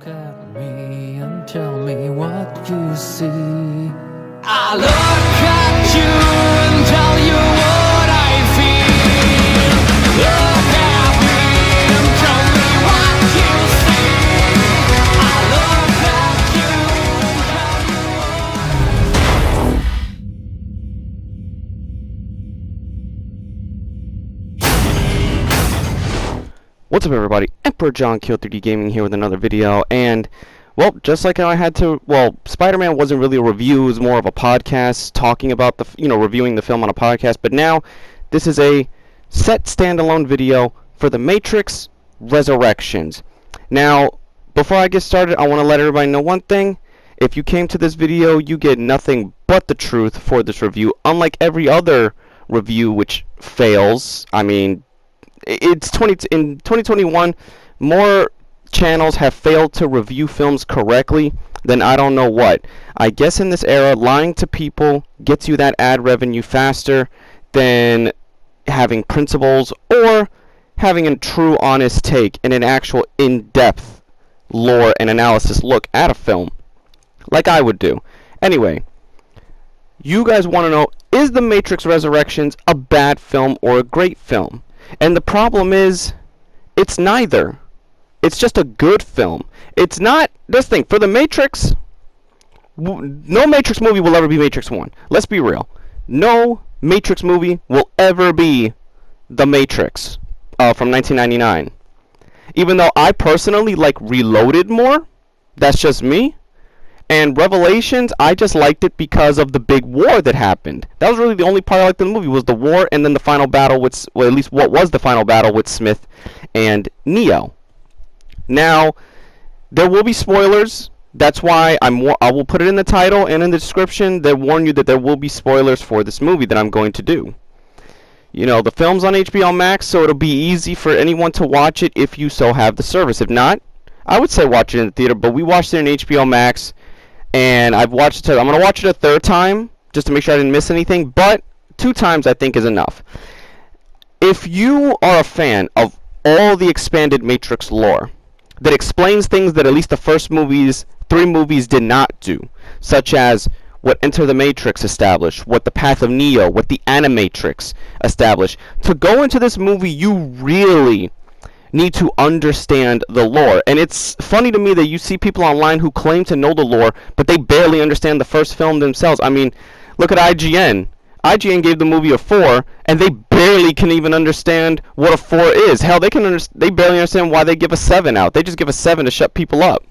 Look at me and tell me what you see. I look at you and tell you what I feel. Look at me and tell me what you see. I look at you and tell you What's up, everybody? Emperor John Kill 3D Gaming here with another video, and well, just like how I had to, Spider-Man wasn't really a review, it was more of a podcast talking about the, reviewing the film on a podcast, but now this is a set standalone video for The Matrix Resurrections. Now, before I get started, I want to let everybody know one thing. If you came to this video, you get nothing but the truth for this review, unlike every other review which fails. I mean, in 2021, more channels have failed to review films correctly than I don't know what. I guess in this era, lying to people gets you that ad revenue faster than having principles or having a true honest take and an actual in-depth lore and analysis look at a film like I would do. Anyway, you guys want to know, is The Matrix Resurrections a bad film or a great film? And the problem is, it's neither. It's just a good film. It's not, this thing, for The Matrix, no Matrix movie will ever be Matrix 1. Let's be real. No Matrix movie will ever be The Matrix from 1999. Even though I personally like Reloaded more, that's just me. And Revelations, I just liked it because of the big war that happened. That was really the only part I liked in the movie, was the war and then the final battle with, well, at least what was the final battle with Smith and Neo. Now, there will be spoilers. That's why I will put it in the title and in the description. They warn you that there will be spoilers for this movie that I'm going to do. You know, the film's on HBO Max, so it'll be easy for anyone to watch it if you so have the service. If not, I would say watch it in the theater, but we watched it in HBO Max. And I've watched it. I'm going to watch it a third time just to make sure I didn't miss anything. But 2 times I think is enough. If you are a fan of all the expanded Matrix lore that explains things that at least the first 3 movies did not do, such as what Enter the Matrix established, what the Path of Neo, what the Animatrix established, to go into this movie, you really need to understand the lore. And it's funny to me that you see people online who claim to know the lore, but they barely understand the first film themselves. I mean, look at IGN. IGN gave the movie a 4, and they barely can even understand what a 4 is. Hell, they barely understand why they give a 7 out. They just give a 7 to shut people up.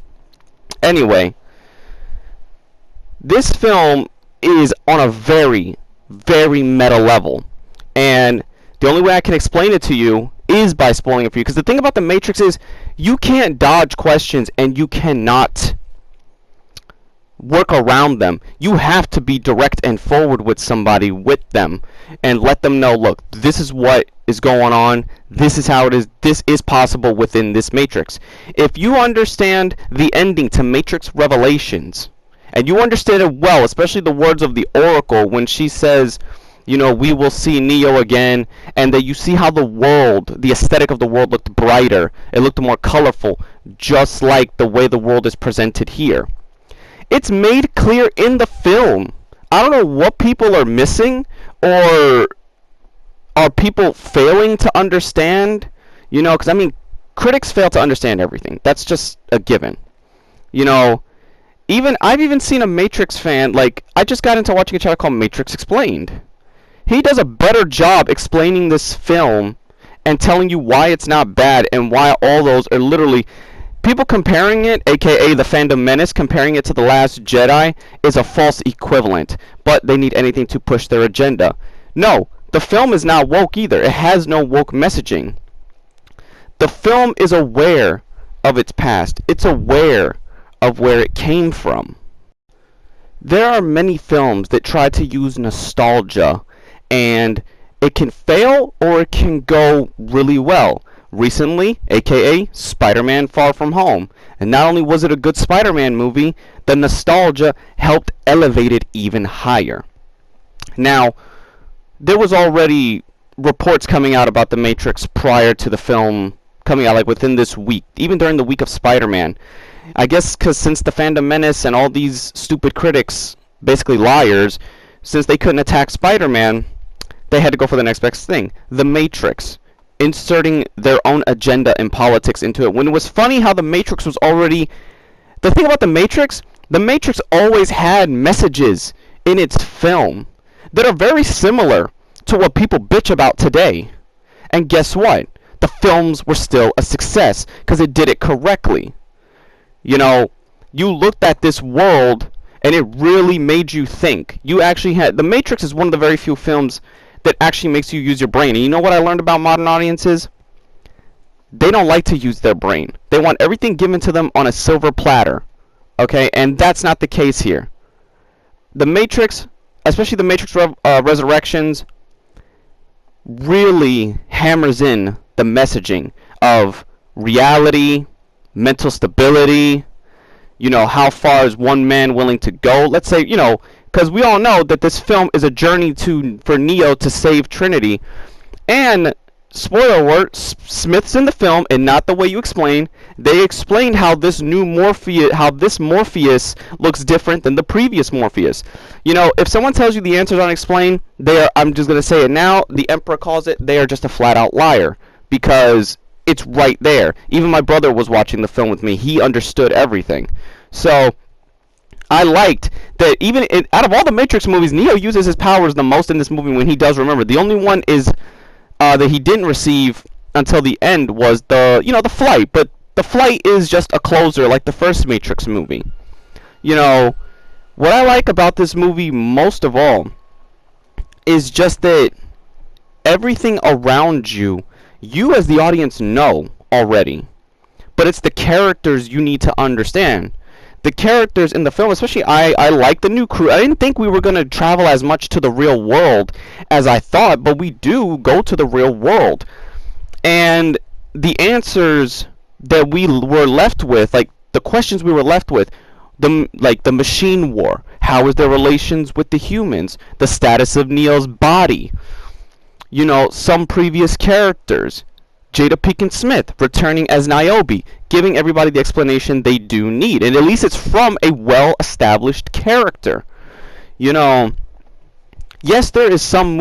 Anyway, this film is on a very, very meta level. And the only way I can explain it to you is by spoiling it for you. Because the thing about The Matrix is, you can't dodge questions and you cannot work around them. You have to be direct and forward with somebody, with them, and let them know, look, this is what is going on, this is how it is, this is possible within this Matrix. If you understand the ending to Matrix Revelations, and you understand it well, especially the words of the Oracle when she says, we will see Neo again, and that you see how the world, the aesthetic of the world looked brighter, it looked more colorful, just like the way the world is presented here. It's made clear in the film. I don't know what people are missing, or are people failing to understand, because I mean, critics fail to understand everything. That's just a given. I've even seen a Matrix fan, I just got into watching a channel called Matrix Explained. He does a better job explaining this film and telling you why it's not bad and why all those are literally... People comparing it, aka the Fandom Menace, comparing it to The Last Jedi, is a false equivalent. But they need anything to push their agenda. No, the film is not woke either. It has no woke messaging. The film is aware of its past. It's aware of where it came from. There are many films that try to use nostalgia, and it can fail or it can go really well. Recently, aka Spider-Man Far From Home. And not only was it a good Spider-Man movie, the nostalgia helped elevate it even higher. Now, there was already reports coming out about The Matrix prior to the film coming out, within this week, even during the week of Spider-Man. I guess because since the fandom menace and all these stupid critics, basically liars, since they couldn't attack Spider-Man, they had to go for the next best thing, The Matrix, inserting their own agenda and politics into it. When it was funny how The Matrix was already... The thing about The Matrix always had messages in its film that are very similar to what people bitch about today. And guess what? The films were still a success because it did it correctly. You know, you looked at this world and it really made you think. You actually had... The Matrix is one of the very few films that actually makes you use your brain. And you know what I learned about modern audiences? They don't like to use their brain. They want everything given to them on a silver platter. Okay? And that's not the case here. The Matrix, especially the Matrix Resurrections, really hammers in the messaging of reality, mental stability, you know, how far is one man willing to go? Let's say, you know, because we all know that this film is a journey for Neo to save Trinity. And, spoiler alert, Smith's in the film, and not the way you explain. They explained how this Morpheus looks different than the previous Morpheus. You know, if someone tells you the answer's unexplained, I'm just going to say it now, the Emperor calls it, they are just a flat-out liar. Because it's right there. Even my brother was watching the film with me. He understood everything. So, I liked that even out of all the Matrix movies, Neo uses his powers the most in this movie when he does remember. The only one is that he didn't receive until the end was the flight. But the flight is just a closer like the first Matrix movie. You know, what I like about this movie most of all is just that everything around you as the audience know already. But it's the characters you need to understand. The characters in the film, especially I like the new crew. I didn't think we were going to travel as much to the real world as I thought, but we do go to the real world. And the answers that we were left with, like the questions we were left with, the machine war, how is their relations with the humans, the status of Neo's body, you know, some previous characters, Jada Pinkett Smith returning as Niobe, giving everybody the explanation they do need. And at least it's from a well-established character. You know, yes, there is some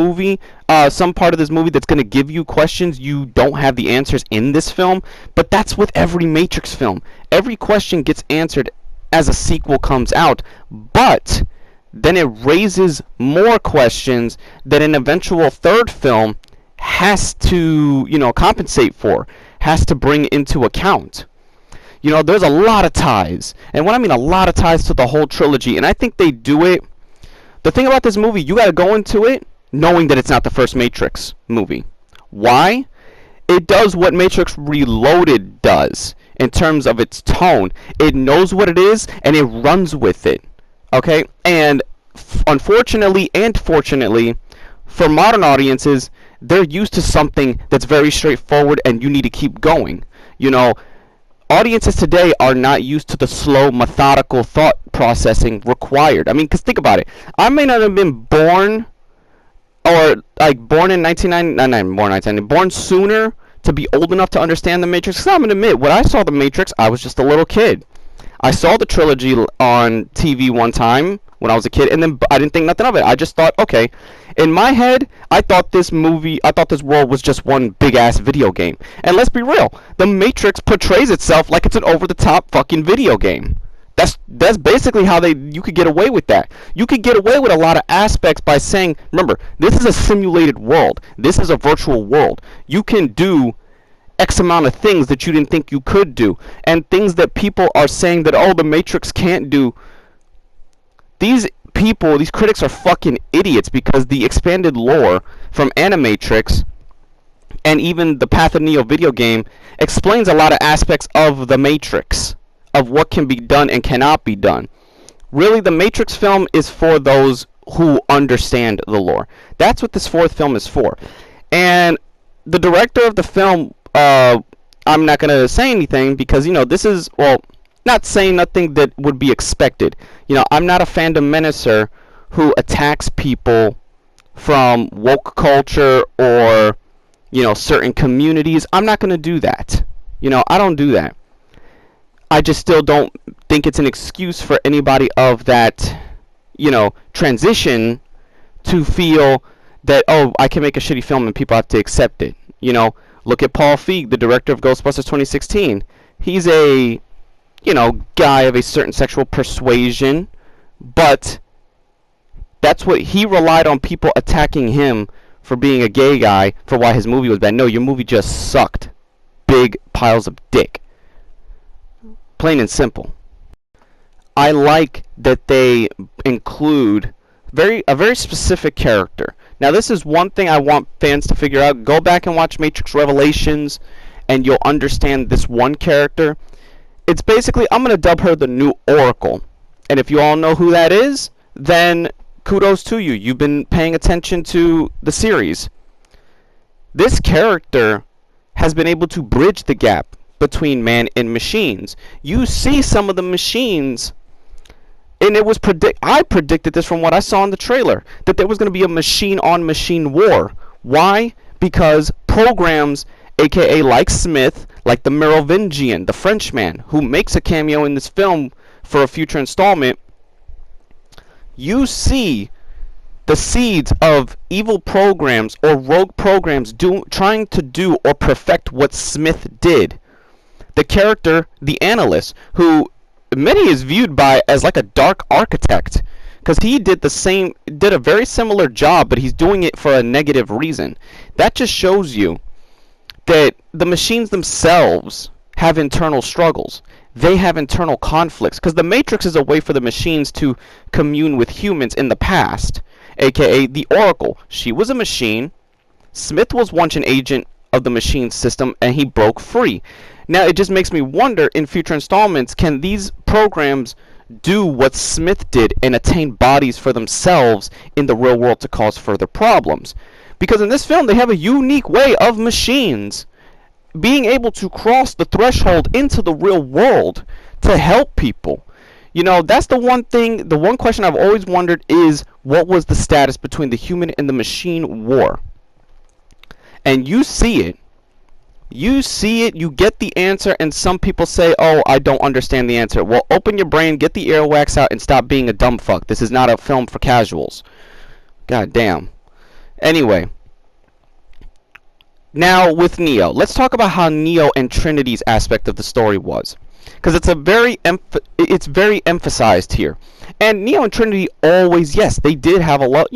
part of this movie that's going to give you questions you don't have the answers in this film, but that's with every Matrix film. Every question gets answered as a sequel comes out, but then it raises more questions that an eventual third film has to, you know, compensate for, has to bring into account. You know, there's a lot of ties. And when I mean a lot of ties to the whole trilogy, and I think they do it. The thing about this movie, you got to go into it knowing that it's not the first Matrix movie. Why? It does what Matrix Reloaded does in terms of its tone. It knows what it is, and it runs with it. Okay? And unfortunately and fortunately, for modern audiences, they're used to something that's very straightforward and you need to keep going. You know, audiences today are not used to the slow, methodical thought processing required. I mean, because think about it. I may not have been born, or like born in 1990, born sooner to be old enough to understand the Matrix. Because I'm going to admit, when I saw the Matrix, I was just a little kid. I saw the trilogy on TV one time when I was a kid, and then I didn't think nothing of it. I just thought, okay. In my head, I thought this world was just one big-ass video game. And let's be real, the Matrix portrays itself like it's an over-the-top fucking video game. That's basically how you could get away with that. You could get away with a lot of aspects by saying, remember, this is a simulated world. This is a virtual world. You can do X amount of things that you didn't think you could do. And things that people are saying that, oh, the Matrix can't do. These critics are fucking idiots, because the expanded lore from Animatrix and even the Path of Neo video game explains a lot of aspects of the Matrix, of what can be done and cannot be done. Really, the Matrix film is for those who understand the lore. That's what this fourth film is for. And the director of the film, I'm not going to say anything because, you know, this is, well, not saying nothing that would be expected. You know, I'm not a fandom menacer who attacks people from woke culture or, you know, certain communities. I'm not going to do that. You know, I don't do that. I just still don't think it's an excuse for anybody of that, transition to feel that, oh, I can make a shitty film and people have to accept it. Look at Paul Feig, the director of Ghostbusters 2016. He's a, guy of a certain sexual persuasion, but that's what he relied on, people attacking him for being a gay guy for why his movie was bad. No, your movie just sucked. Big piles of dick. Plain and simple. I like that they include a very specific character. Now, this is one thing I want fans to figure out. Go back and watch Matrix Revelations, and you'll understand this one character. It's basically, I'm going to dub her the new Oracle. And if you all know who that is, then kudos to you. You've been paying attention to the series. This character has been able to bridge the gap between man and machines. You see some of the machines, and it was I predicted this from what I saw in the trailer, that there was going to be a machine-on-machine war. Why? Because programs, aka like Smith, like the Merovingian, the Frenchman, who makes a cameo in this film for a future installment, you see the seeds of evil programs or rogue programs trying to do or perfect what Smith did. The character, the analyst, who many is viewed by as like a dark architect, because he did a very similar job, but he's doing it for a negative reason. That just shows you that the machines themselves have internal struggles. They have internal conflicts, because the Matrix is a way for the machines to commune with humans in the past, aka the Oracle. She was a machine. Smith was once an agent of the machine system, and he broke free. Now, it just makes me wonder, in future installments, can these programs do what Smith did and attain bodies for themselves in the real world to cause further problems? Because in this film, they have a unique way of machines being able to cross the threshold into the real world to help people. That's the one thing, the one question I've always wondered is, what was the status between the human and the machine war? And you see it. You get the answer, and some people say, oh, I don't understand the answer. Well, open your brain, get the earwax out, and stop being a dumb fuck. This is not a film for casuals. God damn. Anyway. Now, with Neo. Let's talk about how Neo and Trinity's aspect of the story was. Because it's very emphasized here. And Neo and Trinity always, yes, they did have a love.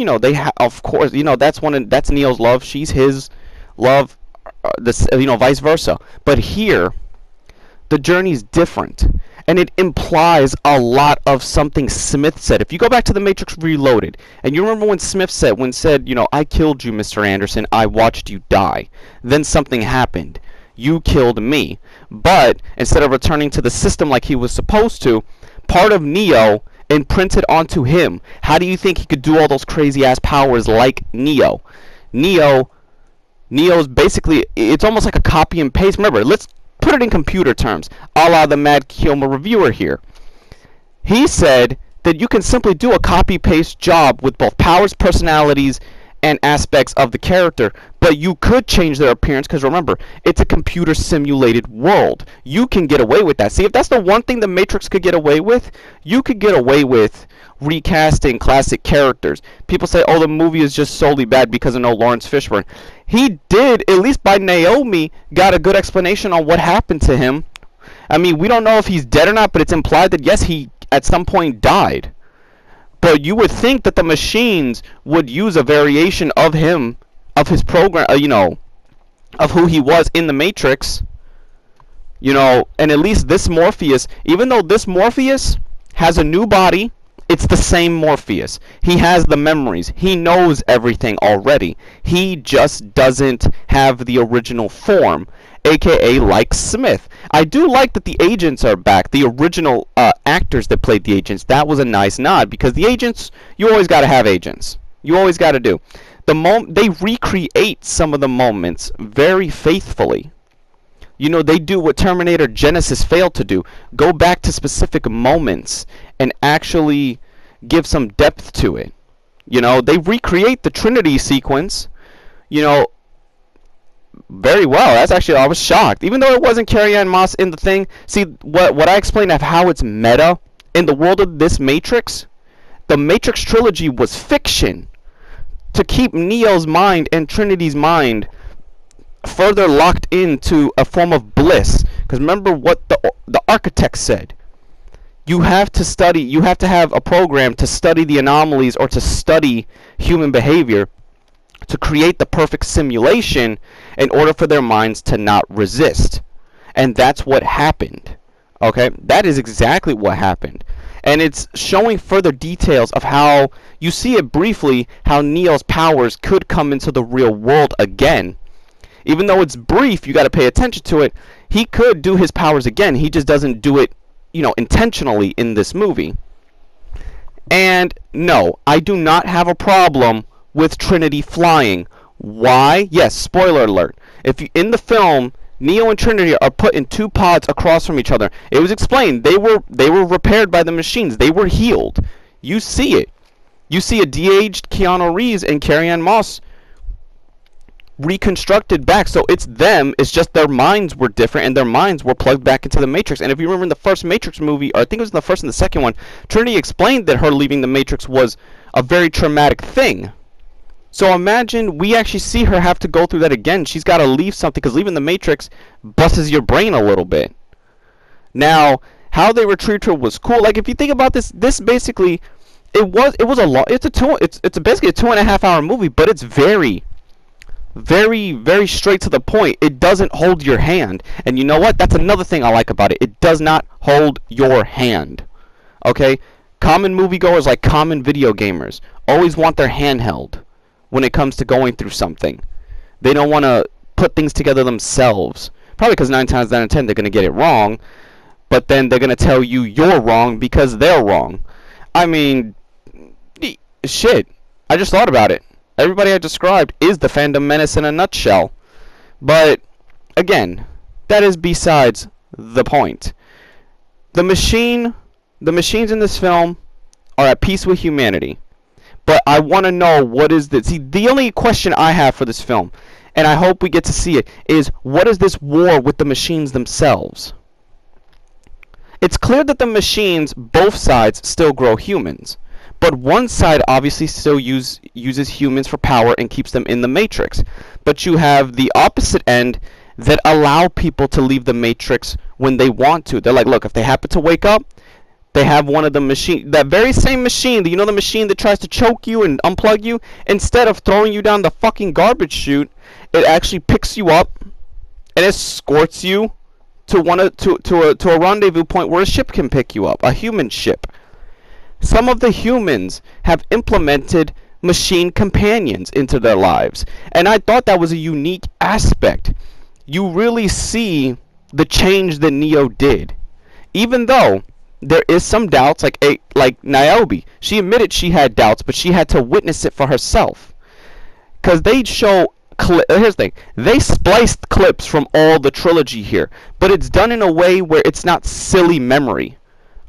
Of course, that's Neo's love. She's his love. Vice versa. But here, the journey's different, and it implies a lot of something Smith said. If you go back to The Matrix Reloaded, and you remember when Smith said, I killed you, Mr. Anderson, I watched you die. Then something happened. You killed me. But instead of returning to the system like he was supposed to, part of Neo imprinted onto him. How do you think he could do all those crazy ass powers like Neo? Neo's basically, it's almost like a copy and paste. Remember, let's put it in computer terms, a la the Mad Kilmer reviewer here. He said that you can simply do a copy-paste job with both powers, personalities, and aspects of the character, but you could change their appearance, because remember, it's a computer-simulated world. You can get away with that. See, if that's the one thing the Matrix could get away with, you could get away with recasting classic characters. People say, oh, the movie is just solely bad because of no Lawrence Fishburne. He did, at least by Naomi, got a good explanation on what happened to him. I mean, we don't know if he's dead or not, but it's implied that, yes, he at some point died. But you would think that the machines would use a variation of him, of his program, of who he was in the Matrix. And at least this Morpheus, even though this Morpheus has a new body, it's the same Morpheus. He has the memories. He knows everything already. He just doesn't have the original form, aka like Smith. I do like that the agents are back, the original actors that played the agents. That was a nice nod, because the agents, you always got to have agents. You always got to do. They recreate some of the moments very faithfully. They do what Terminator Genesis failed to do. Go back to specific moments and actually give some depth to it. They recreate the Trinity sequence, very well. That's actually, I was shocked. Even though it wasn't Carrie-Anne Moss in the thing, see, what I explained of how it's meta, in the world of this Matrix, the Matrix trilogy was fiction to keep Neo's mind and Trinity's mind further locked into a form of bliss. Because remember what the architect said. You have to have a program to study the anomalies or to study human behavior to create the perfect simulation in order for their minds to not resist. And that's what happened. Okay? That is exactly what happened. And it's showing further details of how, you see it briefly, how Neo's powers could come into the real world again. Even though it's brief, you got to pay attention to it. He could do his powers again. He just doesn't do it, intentionally in this movie. And no, I do not have a problem with Trinity flying. Why? Yes, spoiler alert. In the film, Neo and Trinity are put in two pods across from each other. It was explained they were repaired by the machines. They were healed. You see it. You see a de-aged Keanu Reeves and Carrie-Anne Moss reconstructed back. So it's them. It's just their minds were different and their minds were plugged back into the Matrix. And if you remember in the first Matrix movie, or I think it was in the first and the second one, Trinity explained that her leaving the Matrix was a very traumatic thing. So imagine we actually see her have to go through that again. She's got to leave something, because leaving the Matrix busts your brain a little bit. Now, how they retrieved her was cool. Like, if you think about this basically, it was a lot. It's basically a 2.5 hour movie, but it's very, very, very straight to the point. It doesn't hold your hand. And you know what? That's another thing I like about it. It does not hold your hand. Okay? Common moviegoers, like common video gamers, always want their hand held when it comes to going through something. They don't want to put things together themselves. Probably because 9 times out of 10 they're going to get it wrong. But then they're going to tell you you're wrong because they're wrong. I mean, shit. I just thought about it. Everybody I described is the fandom menace in a nutshell. But, again, that is besides the point. The machines in this film are at peace with humanity. But I want to know, what is this? See, the only question I have for this film, and I hope we get to see it, is what is this war with the machines themselves? It's clear that the machines, both sides, still grow humans. But one side obviously still uses humans for power and keeps them in the Matrix. But you have the opposite end that allow people to leave the Matrix when they want to. They're like, look, if they happen to wake up, they have one of the machine, that very same machine, the machine that tries to choke you and unplug you, instead of throwing you down the fucking garbage chute, it actually picks you up and escorts you to a rendezvous point where a ship can pick you up, a human ship. Some of the humans have implemented machine companions into their lives, and I thought that was a unique aspect. You really see the change that Neo did, even though there is some doubts, like Niobe. She admitted she had doubts, but she had to witness it for herself. Because they show, here's the thing, they spliced clips from all the trilogy here, but it's done in a way where it's not silly memory.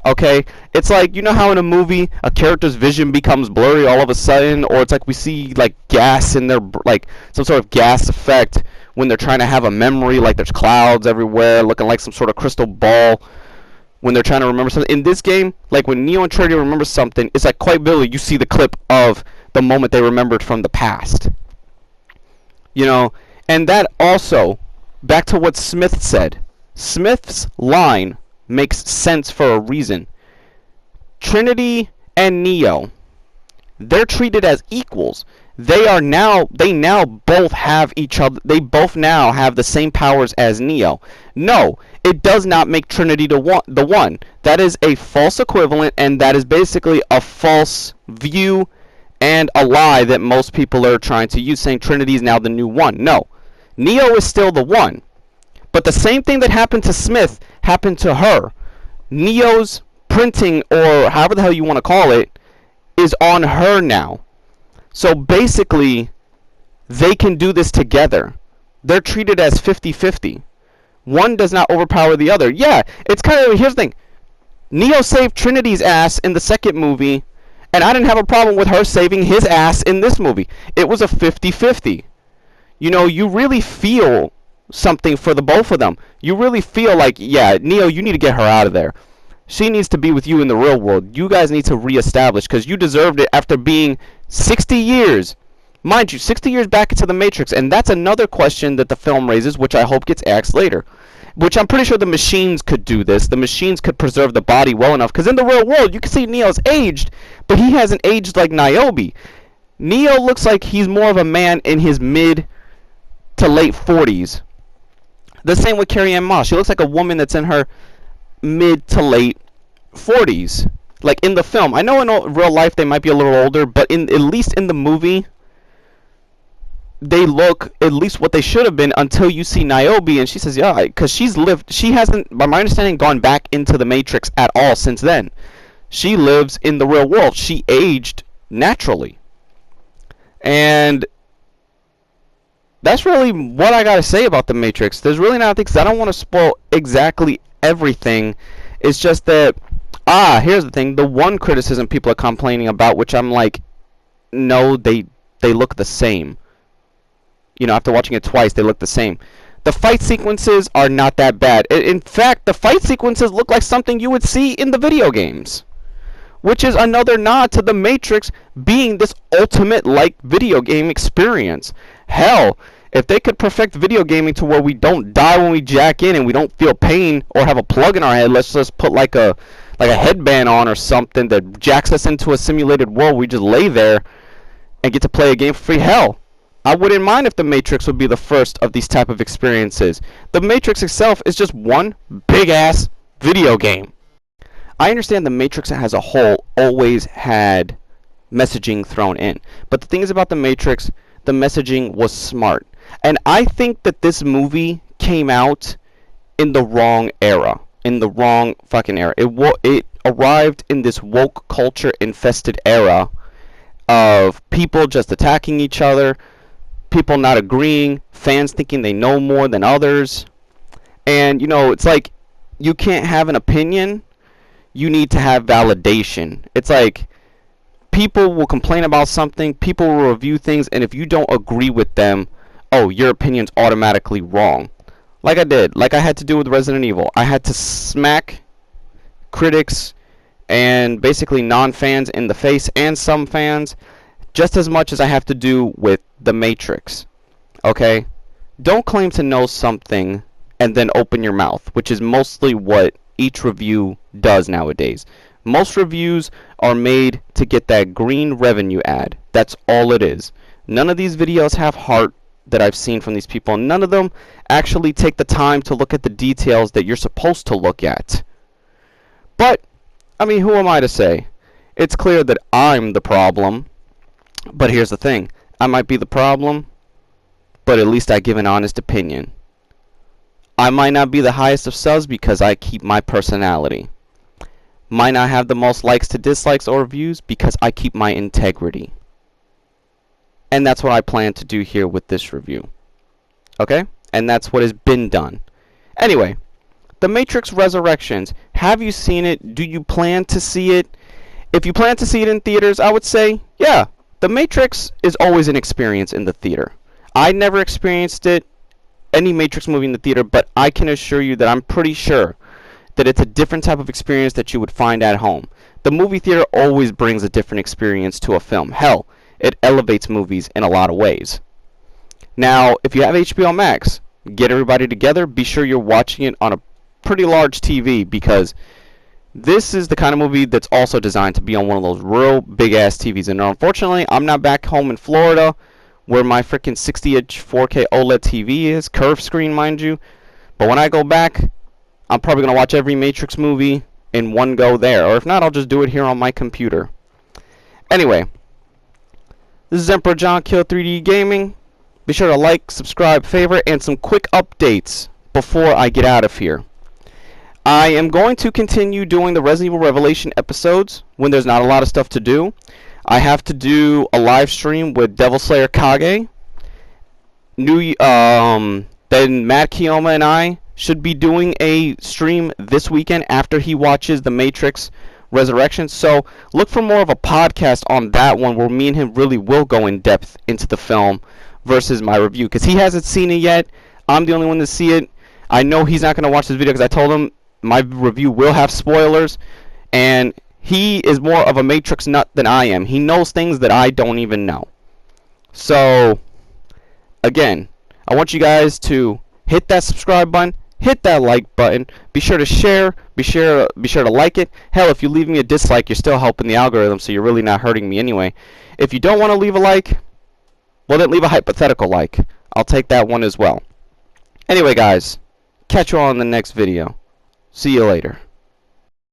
Okay? It's like, you know how in a movie a character's vision becomes blurry all of a sudden, or it's like we see like gas in their, like some sort of gas effect when they're trying to have a memory, like there's clouds everywhere looking like some sort of crystal ball when they're trying to remember something. In this game, like when Neo and Trinity remember something, it's like quite vividly you see the clip of the moment they remembered from the past. And that also, back to what Smith said. Smith's line makes sense for a reason. Trinity and Neo, they're treated as equals. They now both have each other. They both now have the same powers as Neo. No, it does not make Trinity the one. That is a false equivalent, and that is basically a false view and a lie that most people are trying to use, saying Trinity is now the new one. No, Neo is still the one. But the same thing that happened to Smith happened to her. Neo's printing, or however the hell you want to call it, is on her now. So basically, they can do this together. They're treated as 50-50. One does not overpower the other. Yeah, it's kind of, here's the thing. Neo saved Trinity's ass in the second movie, and I didn't have a problem with her saving his ass in this movie. It was a 50-50. You really feel something for the both of them. You really feel like, yeah, Neo, you need to get her out of there. She needs to be with you in the real world. You guys need to reestablish, because you deserved it after being 60 years. Mind you, 60 years back into the Matrix. And that's another question that the film raises, which I hope gets asked later. Which I'm pretty sure the machines could do this. The machines could preserve the body well enough. Because in the real world, you can see Neo's aged, but he hasn't aged like Niobe. Neo looks like he's more of a man in his mid to late 40s. The same with Carrie-Anne Moss. She looks like a woman that's in her mid to late 40s. Like in the film. I know in real life they might be a little older, but at least in the movie, they look at least what they should have been until you see Niobe, and she says, yeah, because she hasn't, by my understanding, gone back into the Matrix at all since then. She lives in the real world. She aged naturally. And that's really what I gotta say about the Matrix. There's really not, because I don't want to spoil exactly everything. It's just that, here's the thing. The one criticism people are complaining about, which I'm like, no, they look the same. After watching it twice, they look the same. The fight sequences are not that bad. In fact, the fight sequences look like something you would see in the video games. Which is another nod to the Matrix being this ultimate, video game experience. Hell, if they could perfect video gaming to where we don't die when we jack in and we don't feel pain or have a plug in our head, let's just put like a headband on or something that jacks us into a simulated world. We just lay there and get to play a game for free. Hell, I wouldn't mind if the Matrix would be the first of these type of experiences. The Matrix itself is just one big-ass video game. I understand the Matrix as a whole always had messaging thrown in. But the thing is about the Matrix, the messaging was smart. And I think that this movie came out in the wrong era. In the wrong fucking era. It arrived in this woke culture infested era of people just attacking each other, people not agreeing, fans thinking they know more than others. And, it's like, you can't have an opinion. You need to have validation. It's like, people will complain about something, people will review things, and if you don't agree with them, your opinion's automatically wrong. Like I had to do with Resident Evil. I had to smack critics and basically non-fans in the face, and some fans, just as much as I have to do with The Matrix. Okay? Don't claim to know something and then open your mouth, which is mostly what each review does nowadays. Most reviews are made to get that green revenue ad. That's all it is. None of these videos have heart that I've seen from these people. None of them actually take the time to look at the details that you're supposed to look at. But, who am I to say? It's clear that I'm the problem. But here's the thing. I might be the problem, but at least I give an honest opinion. I might not be the highest of subs because I keep my personality. Might not have the most likes to dislikes or views because I keep my integrity. And that's what I plan to do here with this review. Okay? And that's what has been done. Anyway, The Matrix Resurrections. Have you seen it? Do you plan to see it? If you plan to see it in theaters, I would say, yeah. The Matrix is always an experience in the theater. I never experienced any Matrix movie in the theater, but I can assure you that I'm pretty sure that it's a different type of experience that you would find at home. The movie theater always brings a different experience to a film. Hell, it elevates movies in a lot of ways. Now, if you have HBO Max, get everybody together. Be sure you're watching it on a pretty large TV, because this is the kind of movie that's also designed to be on one of those real big-ass TVs. And unfortunately, I'm not back home in Florida where my freaking 60-inch 4K OLED TV is. Curved screen, mind you. But when I go back, I'm probably going to watch every Matrix movie in one go there. Or if not, I'll just do it here on my computer. Anyway, this is Emperor John Kill 3D Gaming. Be sure to like, subscribe, favorite, and some quick updates before I get out of here. I am going to continue doing the Resident Evil Revelation episodes when there's not a lot of stuff to do. I have to do a live stream with Devil Slayer Kage. Then Matt Kiyoma and I should be doing a stream this weekend after he watches The Matrix Resurrection. So look for more of a podcast on that one, where me and him really will go in depth into the film versus my review, because he hasn't seen it yet. I'm the only one to see it. I know he's not going to watch this video because I told him my review will have spoilers, and he is more of a Matrix nut than I am. He knows things that I don't even know. So, again, I want you guys to hit that subscribe button, hit that like button, be sure to share, be sure to like it. Hell, if you leave me a dislike, you're still helping the algorithm, so you're really not hurting me anyway. If you don't want to leave a like, well then leave a hypothetical like. I'll take that one as well. Anyway guys, catch you all in the next video. See you later.